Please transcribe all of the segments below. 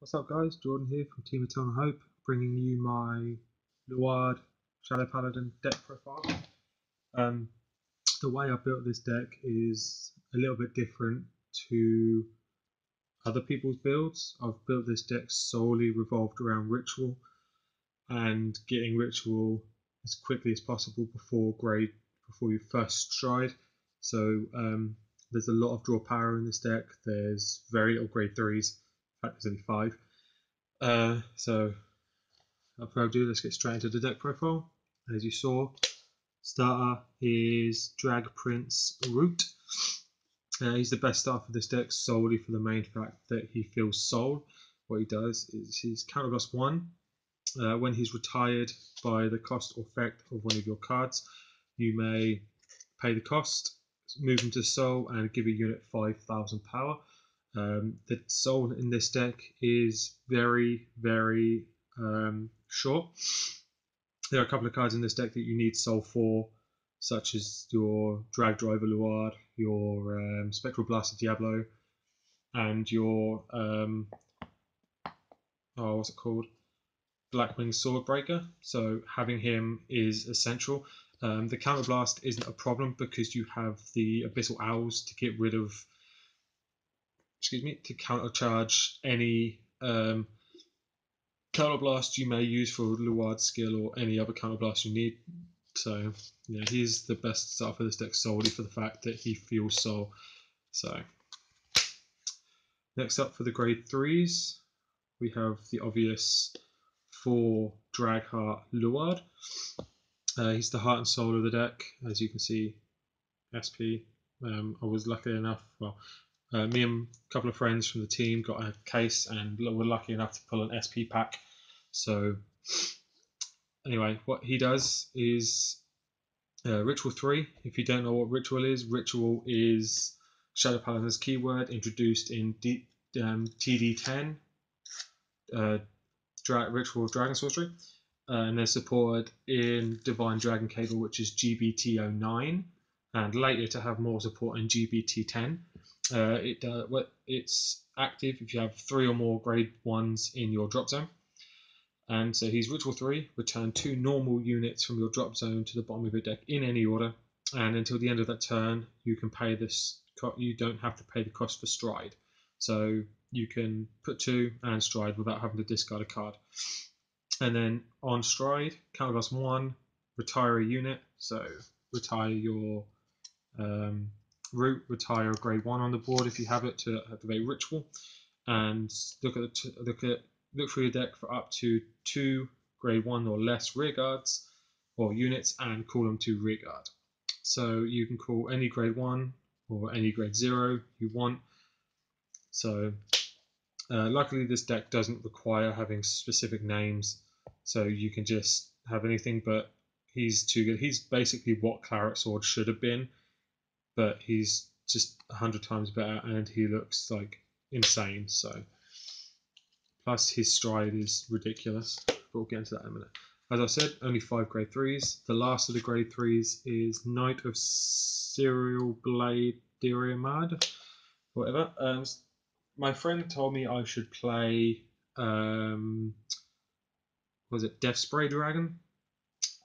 What's up guys, Jordan here from Team Eternal Hope, bringing you my Luard Shadow Paladin deck profile. The way I built this deck is a little bit different to other people's builds. I've built this deck solely revolved around ritual and getting ritual as quickly as possible before you first stride. So there's a lot of draw power in this deck. There's very little grade 3s. In fact, there's only 5. So without further ado, let's get straight into the deck profile. As you saw, starter is Drag Prince Root. He's the best starter for this deck solely for the main fact that he feels soul. What he does is he's counterblast 1. When he's retired by the cost or effect of one of your cards, you may pay the cost, move him to soul, and give a unit 5,000 power. The soul in this deck is very short. There are a couple of cards in this deck that you need soul for, such as your Drag Driver Luard, your Spectral Blaster Diablo, and your what's it called? Blackwing Swordbreaker. So having him is essential. The Counterblast isn't a problem because you have the Abyssal Owls to get rid of, to countercharge any counterblast you may use for Luard's skill or any other counterblast you need. So yeah, he's the best starter for this deck solely for the fact that he feels soul. So next up for the grade 3s, we have the obvious 4 Dragheart Luard. He's the heart and soul of the deck, as you can see. SP. I was lucky enough, me and a couple of friends from the team got a case and were lucky enough to pull an SP pack. So anyway, what he does is Ritual 3. If you don't know what Ritual is Shadow Paladin's keyword introduced in TD10, Ritual of Dragon Sorcery, and they're supported in Divine Dragon Cable, which is GBT-09, and later to have more support in GBT-10. It's active if you have 3 or more grade 1s in your drop zone. And so he's Ritual 3, return 2 normal units from your drop zone to the bottom of your deck in any order, and until the end of that turn you can pay this. You don't have to pay the cost for stride, so you can put 2 and stride without having to discard a card. And then on stride, counterblast 1, retire a unit, so retire your Root, retire a grade 1 on the board if you have it to activate Ritual, and look through your deck for up to 2 grade 1 or less rear guards or units and call them to rear guard. So you can call any grade 1 or any grade 0 you want. So luckily this deck doesn't require having specific names, so you can just have anything, but he's too good. He's basically what Claret Sword should have been, but he's just 100 times better and he looks like insane. So plus his stride is ridiculous, but we'll get into that in a minute. As I said, only 5 grade 3s. The last of the grade 3s is Knight of Serial Blade Diriamad, whatever. My friend told me I should play was it Death Spray Dragon?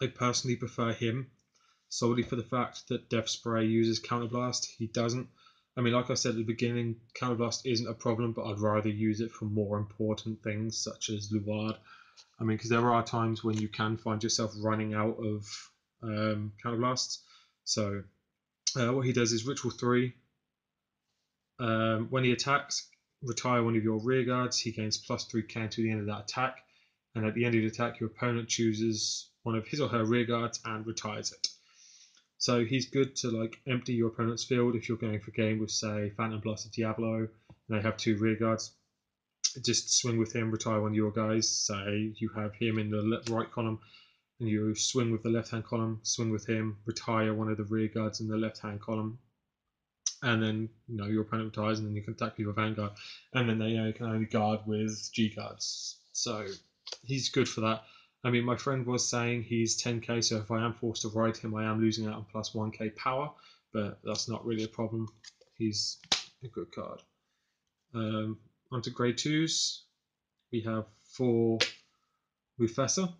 I personally prefer him solely for the fact that Death Spray uses Counterblast. He doesn't. I mean, like I said at the beginning, Counterblast isn't a problem, but I'd rather use it for more important things such as Luard. I mean, because there are times when you can find yourself running out of Counterblasts. So what he does is Ritual 3. When he attacks, retire one of your rear guards. He gains +3 counter to the end of that attack. And at the end of the attack, your opponent chooses one of his or her rear guards and retires it. So he's good to like empty your opponent's field if you're going for game with, say, Phantom Blaster Diablo, and they have 2 rear guards. Just swing with him, retire one of your guys. Say you have him in the right column, and you swing with the left-hand column, swing with him, retire one of the rear guards in the left-hand column, and then your opponent retires, and then you can attack with your Vanguard, and then they can only guard with G guards. So he's good for that. I mean, my friend was saying he's 10k, so if I am forced to ride him, I am losing out on +1k power, but that's not really a problem. He's a good card. Onto grade 2s. we have 4 Mufasa.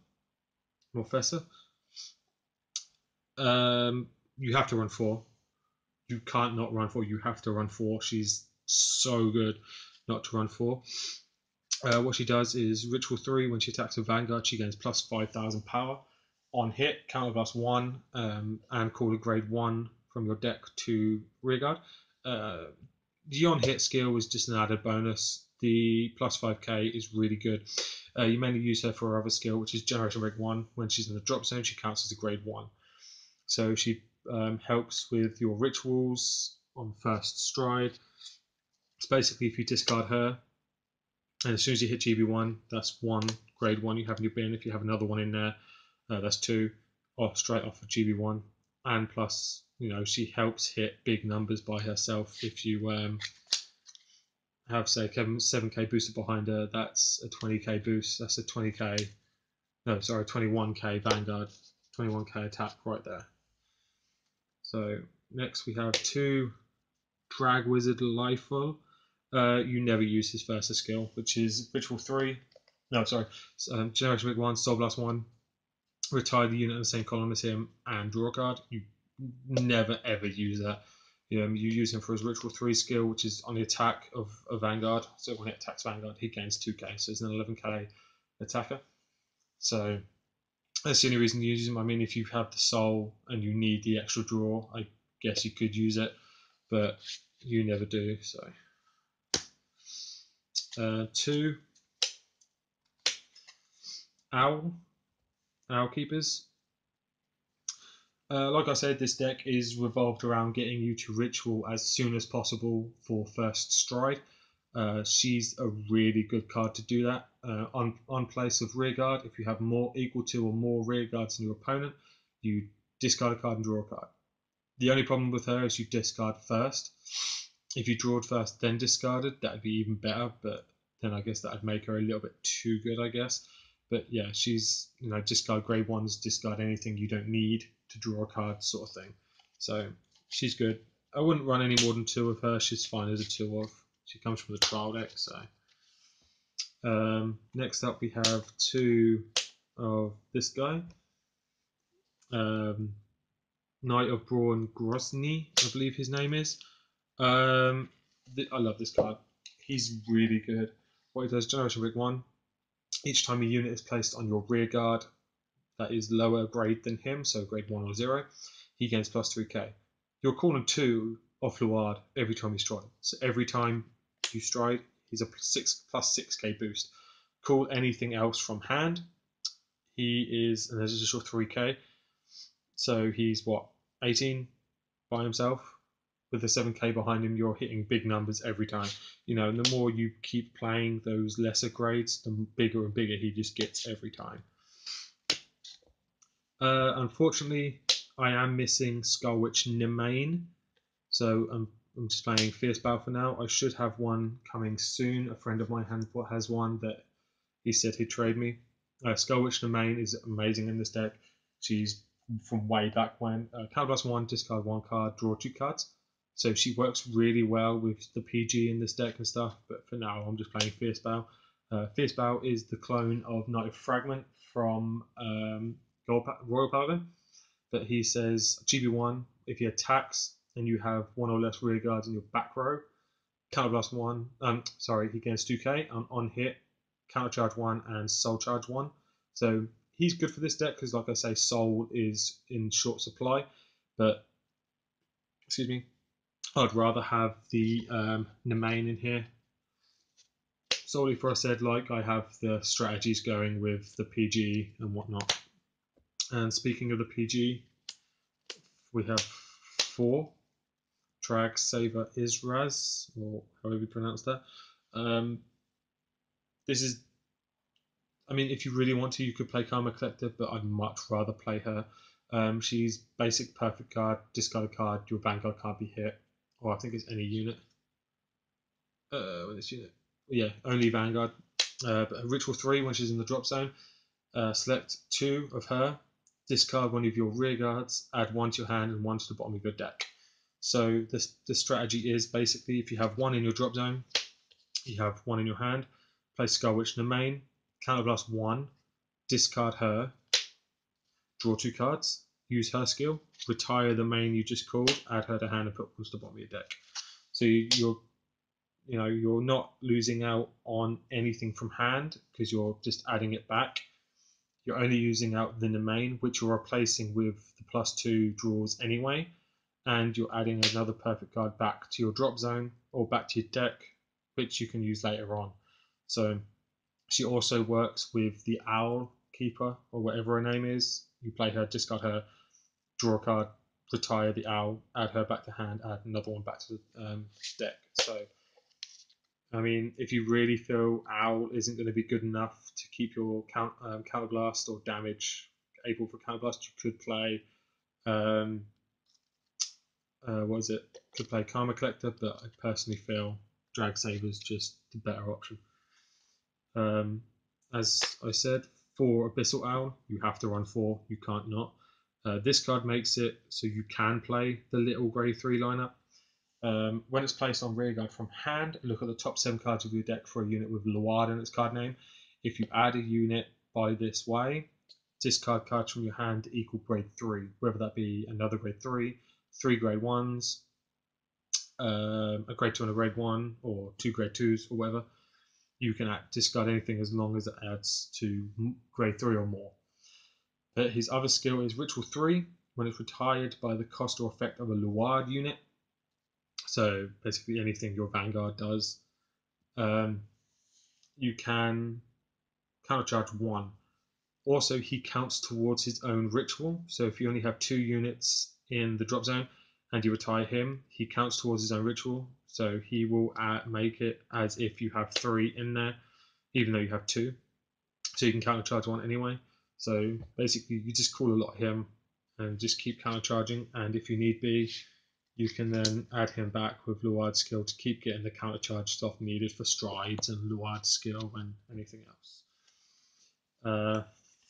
You have to run 4. You can't not run 4. You have to run 4. She's so good not to run 4. What she does is Ritual 3, when she attacks a Vanguard, she gains plus 5,000 power. On hit, counterblast 1, and call a grade 1 from your deck to rearguard. The on hit skill is just an added bonus. The plus 5k is really good. You mainly use her for her other skill, which is Generation Break 1. When she's in the drop zone, she counts as a grade 1. So she helps with your rituals on first stride. It's basically if you discard her, and as soon as you hit GB1, that's 1 grade 1 you have in your bin. If you have another one in there, that's 2 off straight off of GB1. And plus, you know, she helps hit big numbers by herself. If you have, say, 7k booster behind her, that's a 20k boost. That's a 20k, no, sorry, 21k Vanguard, 21k attack right there. So next we have 2 Drag Wizard Lifeful. You never use his first skill, which is Ritual 3. No, sorry, Generation Break 1, Soul Blast 1. Retire the unit in the same column as him and draw a card. You never ever use that. You use him for his Ritual 3 skill, which is on the attack of a Vanguard. So when it attacks Vanguard, he gains 2k. So it's an 11k attacker. So that's the only reason you use him. I mean, if you have the soul and you need the extra draw, I guess you could use it, but you never do. So 2 Owl Keepers. Like I said, this deck is revolved around getting you to Ritual as soon as possible for first stride. She's a really good card to do that. On place of rearguard, if you have equal to or more rearguards than your opponent, you discard a card and draw a card. The only problem with her is you discard first. If you drawed first then discarded, that would be even better, but then I guess that would make her a little bit too good, I guess. But yeah, she's, you know, discard grade 1s, discard anything you don't need to draw a card sort of thing. So she's good. I wouldn't run any more than 2 of her. She's fine as a 2 of. She comes from the trial deck. So next up we have 2 of this guy. Knight of Braun Grozny, I believe his name is. I love this card. He's really good. What he does, Generation Break 1. Each time a unit is placed on your rear guard that is lower grade than him, so grade 1 or 0, he gains plus 3k. You're calling 2 off Luard every time you stride. So every time you stride, he's a plus 6k boost. Call anything else from hand. He is an additional 3k. So he's what, 18 by himself? With the 7k behind him, you're hitting big numbers every time. You know, and the more you keep playing those lesser grades, the bigger and bigger he just gets every time. Unfortunately, I am missing Skullwitch Nemain, so I'm just playing Fierce Battle for now. I should have one coming soon. A friend of mine has one that he said he'd trade me. Skullwitch Nemain is amazing in this deck. She's from way back when. Counterblast 1, discard 1 card, draw 2 cards. So she works really well with the PG in this deck and stuff, but for now I'm just playing Fierce Battle. Fierce Battle is the clone of Knight of Fragment from Royal Paladin, but he says GB1, if he attacks and you have 1 or less rear guards in your back row, counterblast 1, he gains 2k on hit, countercharge 1 and soul charge 1. So he's good for this deck because, like I say, soul is in short supply, but excuse me, I'd rather have the Nemain in here solely for, I said, like I have the strategies going with the PG and whatnot. And speaking of the PG, we have 4 Drag Saver Israz, or however you pronounce that. This is, I mean, if you really want to, you could play Karma Collective, but I'd much rather play her. She's basic perfect card, discard a card, your Vanguard can't be hit, or I think it's any unit. With this unit, yeah, only Vanguard. But Ritual 3, when she's in the drop zone, select 2 of her, discard 1 of your rear guards, add 1 to your hand and 1 to the bottom of your deck. So the strategy is basically if you have 1 in your drop zone, you have 1 in your hand, play Skull Witch in the main, counterblast 1, discard her, draw 2 cards, use her skill, retire the main you just called, add her to hand, and put pulls to the bottom of your deck. So you're not losing out on anything from hand because you're just adding it back. You're only using out the main, which you're replacing with the +2 draws anyway, and you're adding another perfect card back to your drop zone or back to your deck, which you can use later on. So she also works with the Owl Keeper or whatever her name is. You play her, discard her, draw a card, retire the Owl, add her back to hand, add another one back to the deck. So, I mean, if you really feel Owl isn't going to be good enough to keep your counterblast or damage able for counterblast, you could play what is it? Could play Karma Collector, but I personally feel Drag Saber's just the better option. As I said, for Abyssal Owl, you have to run 4. You can't not. This card makes it so you can play the little grey 3 lineup. When it's placed on rearguard from hand, look at the top 7 cards of your deck for a unit with Luard in its card name. If you add a unit by this way, discard cards from your hand to equal grade 3, whether that be another grade 3, 3 grade 1s, a grade 2 and a grade 1, or 2 grade 2s, or whatever. You can discard anything as long as it adds to grade 3 or more. But his other skill is Ritual 3. When it's retired by the cost or effect of a Luard unit, so basically anything your Vanguard does, you can countercharge 1. Also, he counts towards his own ritual. So if you only have 2 units in the drop zone and you retire him, he counts towards his own ritual. So he will make it as if you have 3 in there, even though you have 2. So you can countercharge 1 anyway. So basically, you just call a lot of him and just keep countercharging. And if you need be, you can then add him back with Luard's skill to keep getting the countercharge stuff needed for strides and Luard's skill and anything else.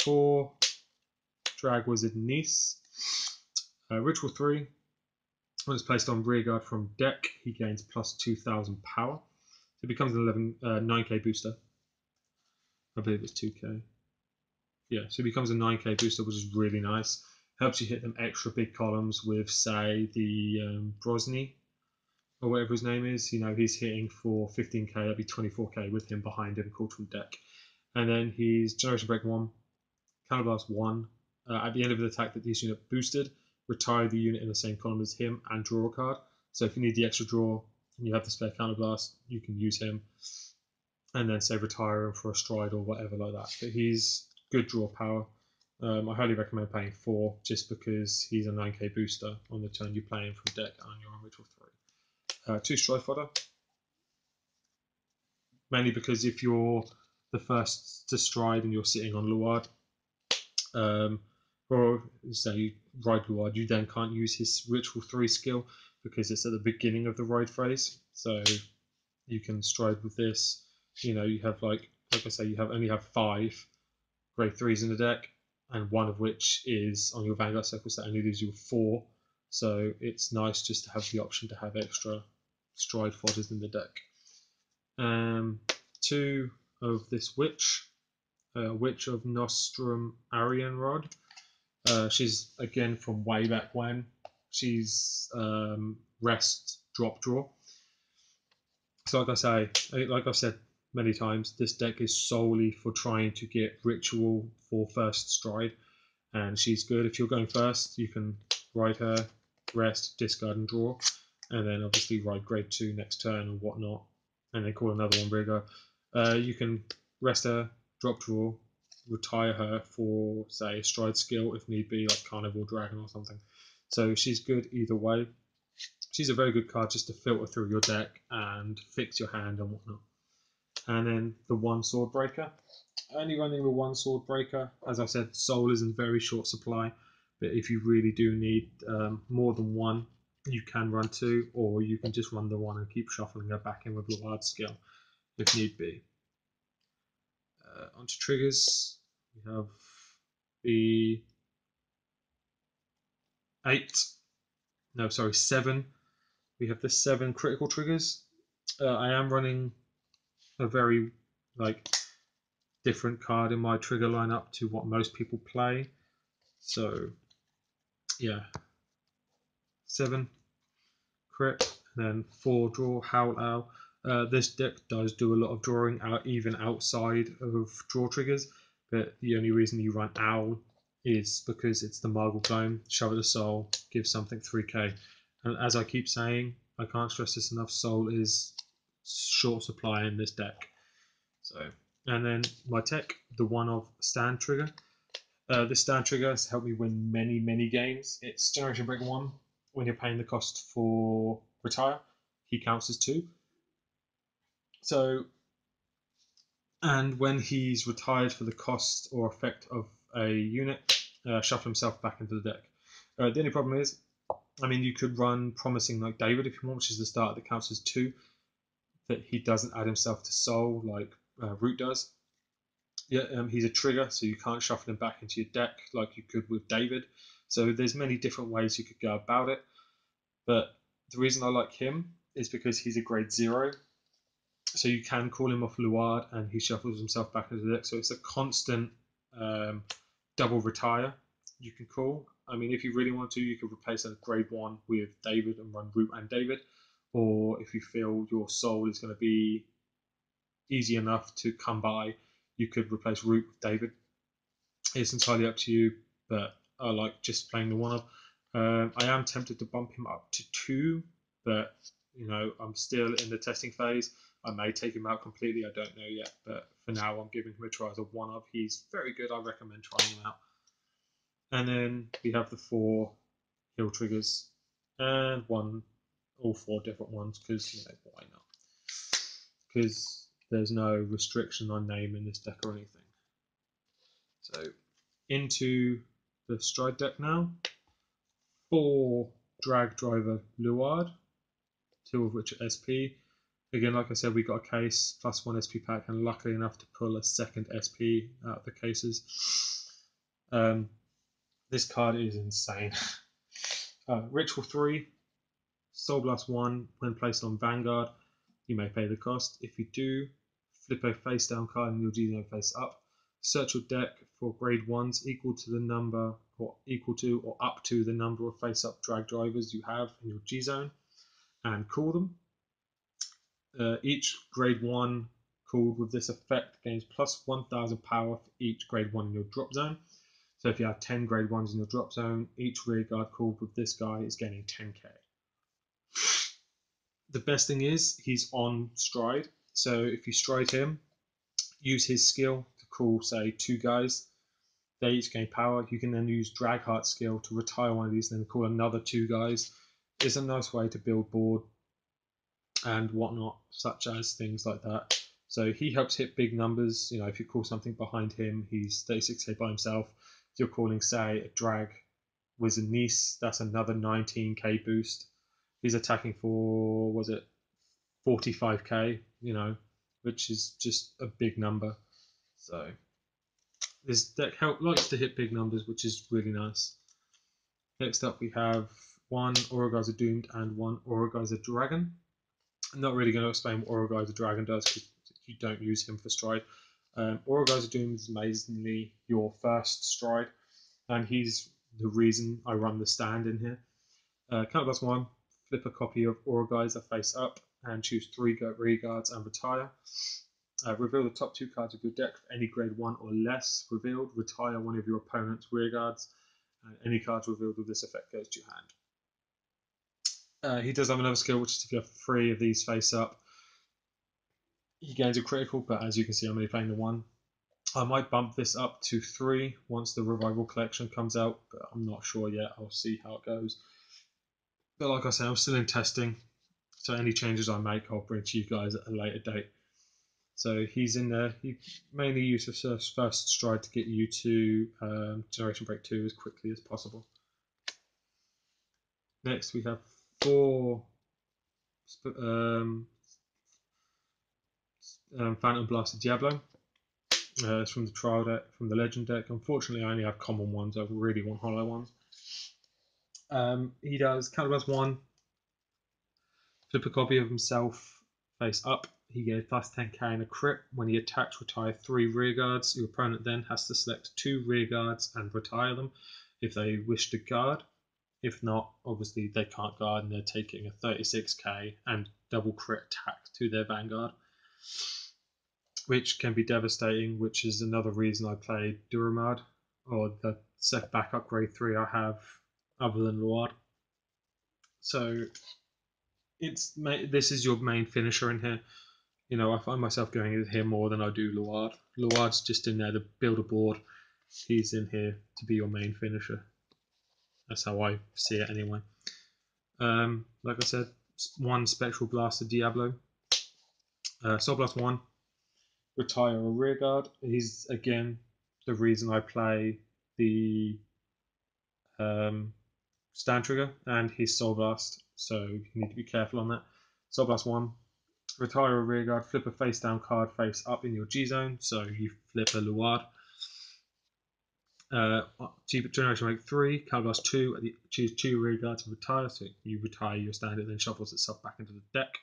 For Drag Wizard Nice, Ritual 3. When it's placed on rearguard from deck, he gains plus 2,000 power. So it becomes an 9k booster. I believe it's 2k. Yeah, so it becomes a 9k booster, which is really nice. Helps you hit them extra big columns with, say, the Brosny, or whatever his name is. You know, he's hitting for 15k, that'd be 24k with him behind him, called from deck. And then he's Generation Break 1, Counterblast 1. At the end of the attack that this unit boosted, retire the unit in the same column as him and draw a card. So if you need the extra draw and you have the spare Counterblast, you can use him. And then say retire him for a stride or whatever like that. But he's good draw power. I highly recommend playing 4 just because he's a 9k booster on the turn you play him from deck and you're on Ritual 3. 2 stride fodder. Mainly because if you're the first to stride and you're sitting on Luard, or say ride Luard, you then can't use his Ritual 3 skill because it's at the beginning of the ride phase. So you can stride with this. You know, you have like I say, you only have 5 grade 3s in the deck, and one of which is on your Vanguard circle, so that only leaves you with 4. So it's nice just to have the option to have extra stride fodders in the deck. 2 of this Witch, Witch of Nostrum Arianrod. She's again from way back when. She's rest, drop, draw. So like I've said many times, this deck is solely for trying to get ritual for first stride, and she's good. If you're going first, you can ride her, rest, discard, and draw, and then obviously ride grade 2 next turn and whatnot, and then call another one rigger. You can rest her, drop, draw, retire her for, say, a stride skill if need be, like Carnival Dragon or something. So she's good either way. She's a very good card just to filter through your deck and fix your hand and whatnot. And then the 1 Sword Breaker. Only running the 1 Sword Breaker. As I said, Soul is in very short supply, but if you really do need more than 1, you can run 2, or you can just run the 1 and keep shuffling her back in with Luard skill if need be. Onto triggers. We have the 7. We have the 7 critical triggers. I am running a very like different card in my trigger lineup to what most people play. So yeah, 7 crit, and then 4 draw, Howl Owl. This deck does do a lot of drawing out, even outside of draw triggers, but the only reason you run Owl is because it's the Marble Clone, Shovel the Soul, give something 3k. And as I keep saying, I can't stress this enough, Soul is short supply in this deck. So, and then my tech, the one of Stand Trigger. This stand trigger has helped me win many games. It's Generation Break 1. When you're paying the cost for retire, he counts as 2. So, and when he's retired for the cost or effect of a unit, shuffle himself back into the deck. The only problem is, I mean, you could run Promising like David if you want, which is the start that counts as 2, that he doesn't add himself to Soul like Root does. Yeah, he's a trigger, so you can't shuffle him back into your deck like you could with David. So there's many different ways you could go about it. But the reason I like him is because he's a grade 0. So you can call him off Luard and he shuffles himself back into the deck. So it's a constant double retire you can call. I mean, if you really want to, you could replace a grade 1 with David and run Root and David. Or if you feel your Soul is going to be easy enough to come by, you could replace Root with David. It's entirely up to you, but I like just playing the one of. I am tempted to bump him up to 2, but you know, I'm still in the testing phase. I may take him out completely, I don't know yet, but for now I'm giving him a try as a one of. He's very good, I recommend trying him out. And then we have the 4 heal triggers and all 4 different ones, because you know, why not? Because there's no restriction on name in this deck or anything. So into the Stride deck now. 4 Drag Driver Luard, 2 of which are SP. Again, like I said, we got a case plus 1 SP pack, and luckily enough to pull a second SP out of the cases. This card is insane. Ritual 3, Soul Blast 1. When placed on Vanguard, you may pay the cost. If you do, flip a face down card and your G-Zone face up. Search your deck for grade 1s equal to the number or equal to or up to the number of face up drag drivers you have in your G-Zone and call them. Each grade 1 called with this effect gains plus 1000 power for each grade 1 in your drop zone. So if you have 10 grade 1s in your drop zone, each rear guard called with this guy is gaining 10k. The best thing is he's on Stride, so if you stride him, use his skill to call, say, 2 guys. They each gain power. You can then use Dragheart's skill to retire one of these, and then call another 2 guys. It's a nice way to build board and whatnot, such as things like that. So he helps hit big numbers. You know, if you call something behind him, he's 36k by himself. If you're calling, say, a Drag Wizard Niece, that's another 19k boost. He's attacking for, was it 45k, you know, which is just a big number. So this deck likes to hit big numbers, which is really nice. Next up we have 1 Aurogeyser Doomed and 1 Aurogeyser Dragon. I'm not really going to explain what Aurogeyser Dragon does because you don't use him for Stride. Aurogeyser Doomed is amazingly your first Stride, and he's the reason I run the stand in here. Count plus 1, flip a copy of Aurogeyser face up and choose 3 rear guards and retire. Reveal the top 2 cards of your deck for any grade 1 or less revealed. Retire one of your opponent's rear guards. Any cards revealed with this effect goes to your hand. He does have another skill, which is if you have 3 of these face up, he gains a critical, but as you can see, I'm only playing the 1. I might bump this up to 3 once the Revival Collection comes out, but I'm not sure yet. I'll see how it goes. But like I said, I'm still in testing, so any changes I make, I'll bring to you guys at a later date. So he's in there. He mainly uses first Stride to get you to Generation Break 2 as quickly as possible. Next we have 4 Phantom Blaster Diablo. It's from the trial deck, from the legend deck. Unfortunately, I only have common ones. I really want hollow ones. He does counterblast 1, flip a copy of himself face up, he gets plus 10k and a crit. When he attacks, retire 3 rearguards. Your opponent then has to select 2 rearguards and retire them if they wish to guard. If not, obviously they can't guard and they're taking a 36k and double crit attack to their vanguard, which can be devastating, which is another reason I played Duramad, or the set backup grade 3 I have other than Luard. So this is your main finisher in here. You know, I find myself going in here more than I do Luard. Luard's just in there to build a board. He's in here to be your main finisher. That's how I see it anyway. Like I said, 1 Spectral Blaster Diablo. Soul Blast 1, retire a rearguard. He's, again, the reason I play the stand trigger and his Soul Blast, so you need to be careful on that. Soul Blast 1, retire a rearguard, flip a face down card face up in your G zone, so you flip a Luard. Generation Rank 3, Caliblast 2, choose 2 rearguards and retire, so you retire your standard, then shuffles itself back into the deck.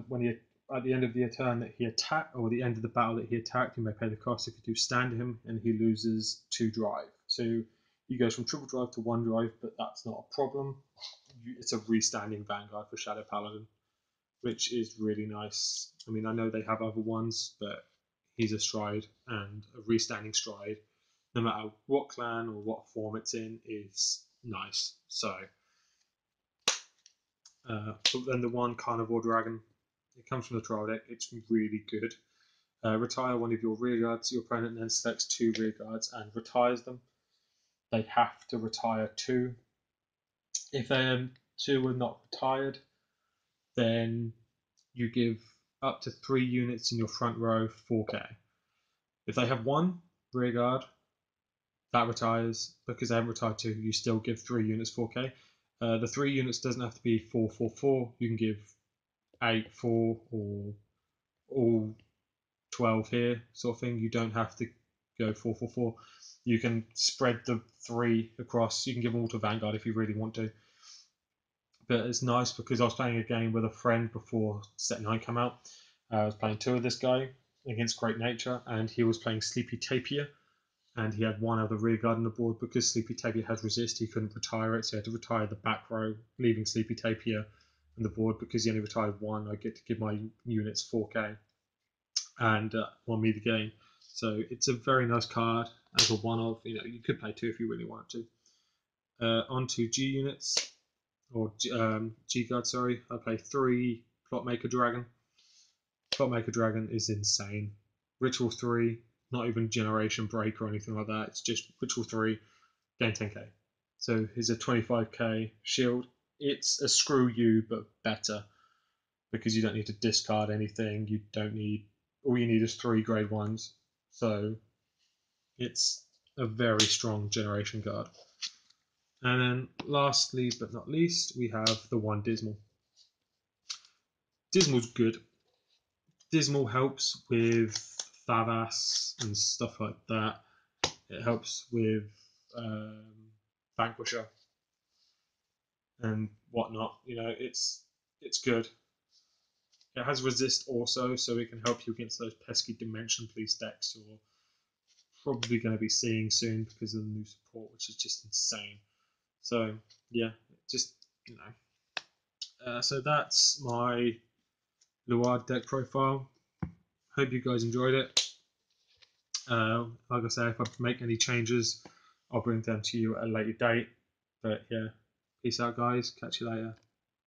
When he, at the end of the turn that he attacked, or the end of the battle that he attacked, you may pay the cost if you do stand him, and he loses 2 drive. So he goes from triple drive to 1 drive, but that's not a problem. It's a restanding Vanguard for Shadow Paladin, which is really nice. I mean, I know they have other ones, but he's a stride, and a restanding stride, no matter what clan or what form it's in, is nice. So, but then the 1 Carnivore Dragon, it comes from the trial deck. It's really good. Retire 1 of your rearguards. Your opponent then selects 2 rearguards and retires them. They have to retire 2. If they 2 are not retired, then you give up to 3 units in your front row 4k. If they have 1 rearguard, that retires. Because they haven't retired 2, you still give 3 units 4k. The 3 units doesn't have to be 4, 4, 4. You can give 8, 4, or all 12 here, sort of thing. You don't have to go 4, 4, 4. You can spread the 3 across. You can give them all to Vanguard if you really want to. But it's nice because I was playing a game with a friend before Set 9 came out. I was playing 2 of this guy against Great Nature, and he was playing Sleepy Tapir, and he had 1 other rearguard on the board. Because Sleepy Tapir has resist, he couldn't retire it, so he had to retire the back row, leaving Sleepy Tapir on the board. Because he only retired 1, I get to give my units 4k and won me the game. So it's a very nice card as a one-off. You know, you could play 2 if you really wanted to. On to G units, or G guard. Sorry, I play 3 Plotmaker Dragon. Plotmaker Dragon is insane. Ritual 3, not even Generation Break or anything like that. It's just Ritual 3, gain 10k. So here's a 25k shield. It's a screw you, but better, because you don't need to discard anything. You don't need, all you need is 3 grade 1s. So it's a very strong generation guard. And then lastly but not least, we have the 1 Dismal. Dismal's good. Dismal helps with Thavas and stuff like that. It helps with Vanquisher and whatnot. You know, it's good. It has resist also, so it can help you against those pesky Dimension Police decks you're probably going to be seeing soon because of the new support, which is just insane. So yeah, just, you know. So that's my Luard deck profile. Hope you guys enjoyed it. Like I say, if I make any changes, I'll bring them to you at a later date. But yeah, peace out, guys. Catch you later.